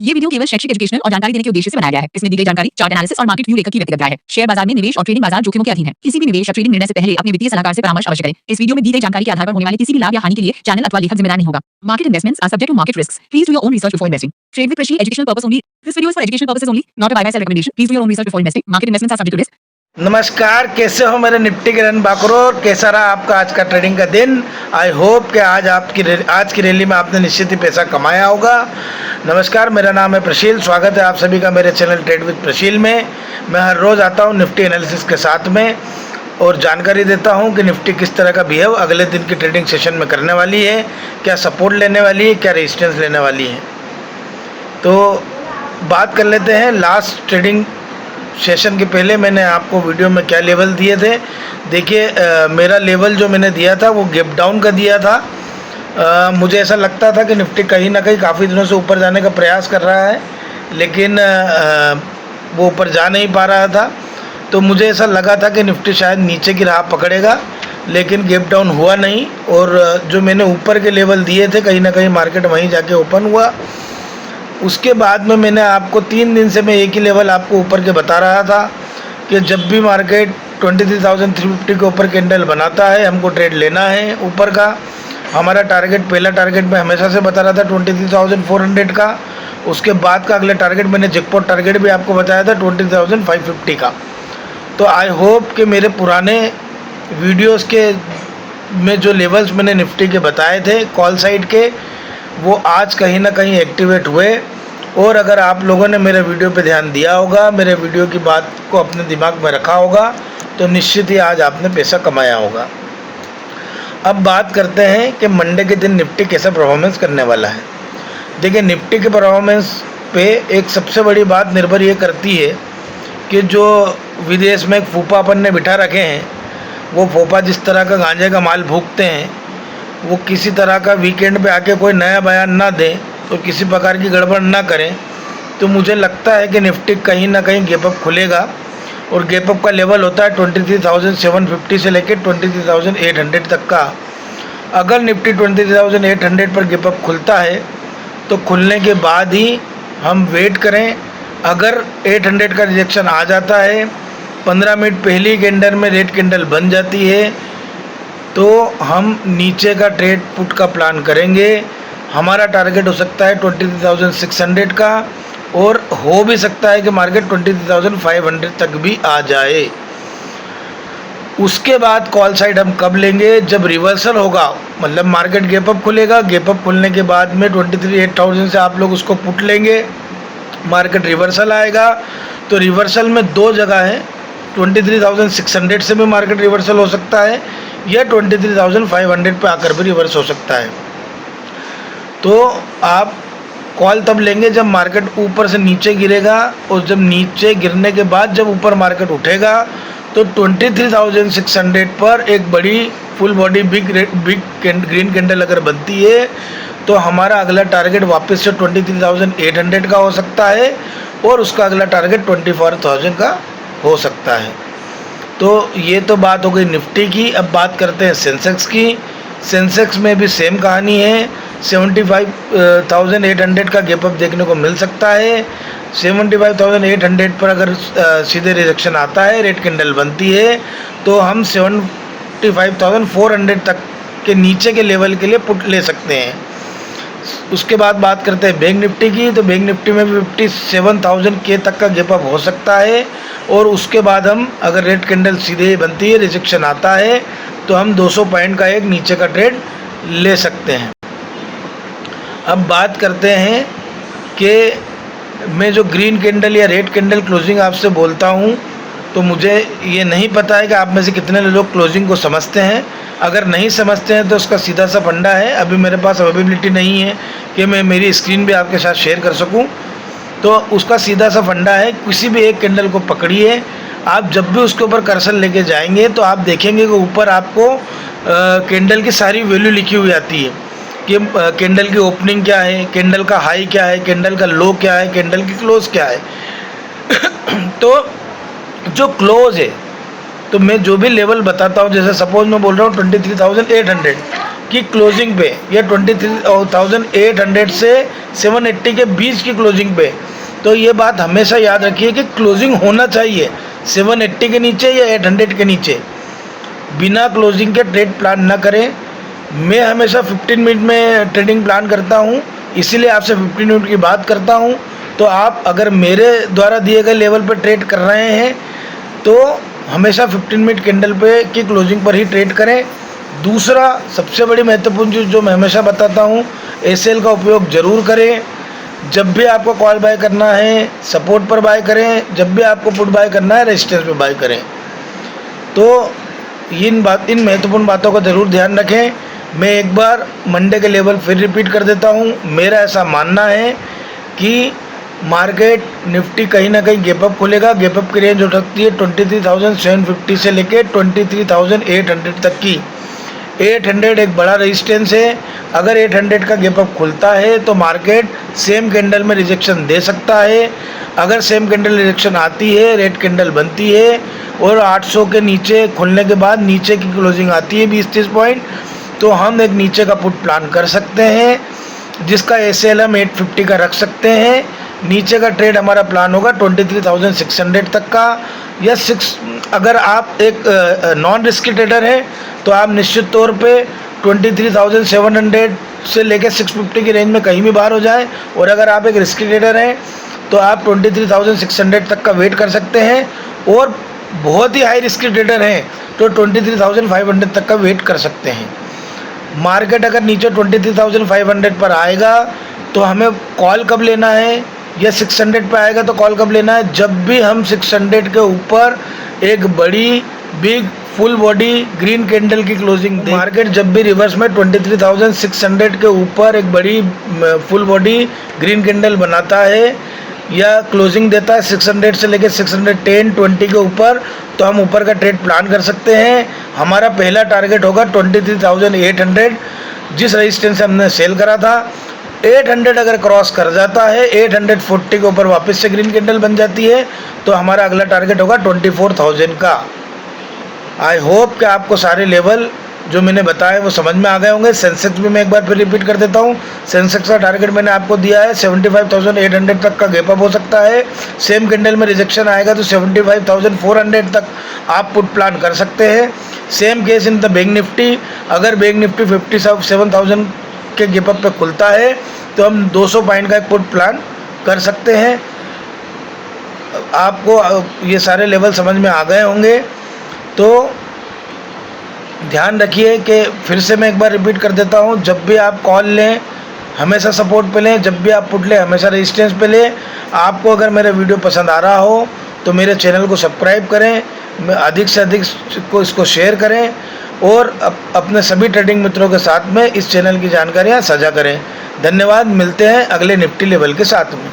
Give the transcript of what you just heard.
ये वीडियो केवल शैक्षिक एजुकेशनल और जानकारी देने के उद्देश्य से बनाया गया है। इसमें दी गई जानकारी चार्ट एनालिसिस और मार्केट व्यू लेकर की व्यक्तिगत राय है। शेयर बाजार में निवेश और ट्रेडिंग बाजार जोखिमों के अधीन है। किसी भी निवेश या ट्रेडिंग निर्णय से पहले अपने वित्तीय सलाहकार से परामर्श अवश्य करें। इस वीडियो में दी गई जानकारी के आधार पर होने वाले किसी भी लाभ या हानि के लिए चैनल अथवा लेखक जिम्मेदार नहीं होगा। Market investments are subject to market risks. Please do your own research before investing. Trade with Prashi, educational purpose only. This video is for educational purposes only, not a buy sell recommendation. Please do your own research before investing. Market investments are subject to risk. नमस्कार, कैसे हो मेरे Nifty के run Bokaro? कैसा रहा आपका आज का ट्रेडिंग का दिन? आई होप कि आज की रैली में आपने निश्चित ही पैसा कमाया होगा। नमस्कार, मेरा नाम है प्रशील। स्वागत है आप सभी का मेरे चैनल ट्रेड विद प्रशील में। मैं हर रोज़ आता हूँ निफ्टी एनालिसिस के साथ में और जानकारी देता हूँ कि निफ्टी किस तरह का बिहेव अगले दिन की ट्रेडिंग सेशन में करने वाली है, क्या सपोर्ट लेने वाली है, क्या रेजिस्टेंस लेने वाली है। तो बात कर लेते हैं लास्ट ट्रेडिंग सेशन के पहले मैंने आपको वीडियो में क्या लेवल दिए थे। देखिए, मेरा लेवल जो मैंने दिया था वो गैप डाउन का दिया था। मुझे ऐसा लगता था कि निफ्टी कहीं ना कहीं काफ़ी दिनों से ऊपर जाने का प्रयास कर रहा है, लेकिन वो ऊपर जा नहीं पा रहा था। तो मुझे ऐसा लगा था कि निफ्टी शायद नीचे की राह पकड़ेगा, लेकिन गैप डाउन हुआ नहीं। और जो मैंने ऊपर के लेवल दिए थे कहीं ना कहीं मार्केट वहीं जाके ओपन हुआ। उसके बाद में मैंने आपको 3 दिन से मैं एक ही लेवल आपको ऊपर के बता रहा था कि जब भी मार्केट 23,350 के ऊपर कैंडल बनाता है हमको ट्रेड लेना है ऊपर का। हमारा टारगेट, पहला टारगेट मैं हमेशा से बता रहा था 23,400 का। उसके बाद का अगले टारगेट मैंने जैकपॉट टारगेट भी आपको बताया था 20,550 का। तो आई होप कि मेरे पुराने वीडियोस के में जो लेवल्स मैंने निफ्टी के बताए थे कॉल साइड के, वो आज कहीं ना कहीं एक्टिवेट हुए। और अगर आप लोगों ने मेरे वीडियो पे ध्यान दिया होगा, मेरे वीडियो की बात को अपने दिमाग में रखा होगा, तो निश्चित ही आज आपने पैसा कमाया होगा। अब बात करते हैं कि मंडे के दिन निफ्टी कैसा परफॉर्मेंस करने वाला है। देखिए, निफ्टी के परफॉर्मेंस पे एक सबसे बड़ी बात निर्भर ये करती है कि जो विदेश में एक फूफा अपन ने बिठा रखे हैं, वो फूफा जिस तरह का गांजे का माल भूखते हैं, वो किसी तरह का वीकेंड पे आके कोई नया बयान ना दें और किसी प्रकार की गड़बड़ ना करें। तो मुझे लगता है कि निफ्टी कहीं ना कहीं गैप अप खुलेगा और गैप अप का लेवल होता है 23,750 से लेकर 23,800 तक का। अगर निफ्टी 23,800 पर गैप अप खुलता है तो खुलने के बाद ही हम वेट करें। अगर 800 का रिजेक्शन आ जाता है, 15 मिनट पहली कैंडल में रेड कैंडल बन जाती है, तो हम नीचे का ट्रेड पुट का प्लान करेंगे। हमारा टारगेट हो सकता है 23,600 का, और हो भी सकता है कि मार्केट 23,500 तक भी आ जाए। उसके बाद कॉल साइड हम कब लेंगे? जब रिवर्सल होगा, मतलब मार्केट गैप अप खुलेगा। गैप अप खुलने के बाद में 23,800 से आप लोग उसको पुट लेंगे। मार्केट रिवर्सल आएगा तो रिवर्सल में 2 जगह है, 23,600 से भी मार्केट रिवर्सल हो सकता है या 23,500 पे आकर भी रिवर्स हो सकता है। तो आप कॉल तब लेंगे जब मार्केट ऊपर से नीचे गिरेगा, और जब नीचे गिरने के बाद जब ऊपर मार्केट उठेगा तो 23,600 पर एक बड़ी full body big green candle अगर बनती है तो हमारा अगला टारगेट वापस से 23,800 का हो सकता है, और उसका अगला टारगेट 24,000 का हो सकता है। तो ये तो बात हो गई निफ्टी की। अब बात करते हैं सेंसेक्स की। सेंसेक्स में भी सेम कहानी है। 75,800 का गैप अप देखने को मिल सकता है। 75,800 पर अगर सीधे रिजेक्शन आता है, रेड कैंडल बनती है, तो हम 75,400 तक के नीचे के लेवल के लिए पुट ले सकते हैं। उसके बाद बात करते हैं बैंक निफ्टी की। तो बैंक निफ्टी में भी 57,000 के तक का गैप अप हो सकता है, और उसके बाद हम अगर रेड कैंडल सीधे बनती है, रिजेक्शन आता है, तो हम 200 पॉइंट का एक नीचे का ट्रेड ले सकते हैं। अब बात करते हैं कि मैं जो ग्रीन कैंडल या रेड कैंडल क्लोजिंग आपसे बोलता हूँ, तो मुझे ये नहीं पता है कि आप में से कितने लोग क्लोजिंग को समझते हैं। अगर नहीं समझते हैं तो उसका सीधा सा फंडा है, अभी मेरे पास अवेलेबिलिटी नहीं है कि मैं मेरी स्क्रीन भी आपके साथ शेयर कर सकूं। तो उसका सीधा सा फंडा है, किसी भी एक कैंडल को पकड़िए। आप जब भी उसके ऊपर कर्सर लेके जाएंगे तो आप देखेंगे कि ऊपर आपको कैंडल की सारी वैल्यू लिखी हुई आती है कि कैंडल की ओपनिंग क्या है, कैंडल का हाई क्या है, कैंडल का लो क्या है, कैंडल की क्लोज क्या है। तो जो क्लोज है, तो मैं जो भी लेवल बताता हूँ, जैसे सपोज मैं बोल रहा हूँ 23,800, की क्लोजिंग पे या 23,800 से 780 के बीच की क्लोजिंग पे, तो ये बात हमेशा याद रखिए कि क्लोजिंग होना चाहिए 780 के नीचे या 800 के नीचे। बिना क्लोजिंग के ट्रेड प्लान ना करें। मैं हमेशा 15 मिनट में ट्रेडिंग प्लान करता हूँ, इसीलिए आपसे 15 मिनट की बात करता हूँ। तो आप अगर मेरे द्वारा दिए गए लेवल पर ट्रेड कर रहे हैं तो हमेशा 15 मिनट कैंडल पे की क्लोजिंग पर ही ट्रेड करें। दूसरा सबसे बड़ी महत्वपूर्ण चीज़ जो मैं हमेशा बताता हूँ, एसएल का उपयोग ज़रूर करें। जब भी आपको कॉल बाय करना है सपोर्ट पर बाय करें, जब भी आपको पुट बाय करना है रेजिस्टेंस पे बाय करें। तो इन महत्वपूर्ण बातों का ज़रूर ध्यान रखें। मैं एक बार मंडे के लेवल फिर रिपीट कर देता हूँ। मेरा ऐसा मानना है कि मार्केट निफ्टी कहीं ना कहीं गैप अप खोलेगा। गैप अप की रेंज हो सकती है 23,750 से लेके 23,800 तक की। 800 एक बड़ा रेजिस्टेंस है। अगर 800 का गैप अप खुलता है तो मार्केट सेम कैंडल में रिजेक्शन दे सकता है। अगर सेम कैंडल रिजेक्शन आती है, रेड कैंडल बनती है और 800 के नीचे खुलने के बाद नीचे की क्लोजिंग आती है 20-30 पॉइंट, तो हम एक नीचे का पुट प्लान कर सकते हैं जिसका एसएल हम 850 का रख सकते हैं। नीचे का ट्रेड हमारा प्लान होगा 23,600 तक का या अगर आप एक नॉन रिस्की ट्रेडर हैं तो आप निश्चित तौर पे 23,700 से लेकर 650 की रेंज में कहीं भी बाहर हो जाए। और अगर आप एक रिस्की ट्रेडर हैं तो आप 23,600 तक का वेट कर सकते हैं। और बहुत ही हाई रिस्की ट्रेडर हैं तो 23,500 तक का वेट कर सकते हैं। मार्केट अगर नीचे 23,500 पर आएगा तो हमें कॉल कब लेना है, या 600 पे आएगा तो कॉल कब लेना है, जब भी हम 600 के ऊपर एक बड़ी big full body green candle की क्लोजिंग दे। मार्केट जब भी रिवर्स में 23,600 के ऊपर एक बड़ी फुल बॉडी ग्रीन कैंडल बनाता है या क्लोजिंग देता है 600 से लेकर 610-20 के ऊपर, तो हम ऊपर का ट्रेड प्लान कर सकते हैं। हमारा पहला टारगेट होगा 23,800, जिस रेजिस्टेंस से हमने सेल करा था। 800 अगर क्रॉस कर जाता है, 840 के ऊपर वापस से ग्रीन कैंडल बन जाती है, तो हमारा अगला टारगेट होगा 24,000 का। आई होप कि आपको सारे लेवल जो मैंने बताए वो समझ में आ गए होंगे। सेंसेक्स भी मैं एक बार फिर रिपीट कर देता हूँ। सेंसेक्स का टारगेट मैंने आपको दिया है 75,800 तक का गैप अप हो सकता है। सेम कैंडल में रिजेक्शन आएगा तो 75,400 तक आप पुट प्लान कर सकते हैं। Same case in the bank Nifty. अगर बैंक निफ्टी 57,000 के गैप अप पे खुलता है तो हम 200 पॉइंट का एक पुट प्लान कर सकते हैं। आपको ये सारे लेवल समझ में आ गए होंगे। तो ध्यान रखिए कि फिर से मैं एक बार रिपीट कर देता हूँ, जब भी आप कॉल लें हमेशा सपोर्ट पे लें, जब भी आप पुट लें हमेशा रेजिस्टेंस पे लें। आपको अगर मेरा वीडियो पसंद आ रहा हो तो मेरे चैनल को सब्सक्राइब करें, अधिक से अधिक को इसको शेयर करें और अपने सभी ट्रेडिंग मित्रों के साथ में इस चैनल की जानकारियाँ साझा करें। धन्यवाद। मिलते हैं अगले निफ्टी लेवल के साथ में।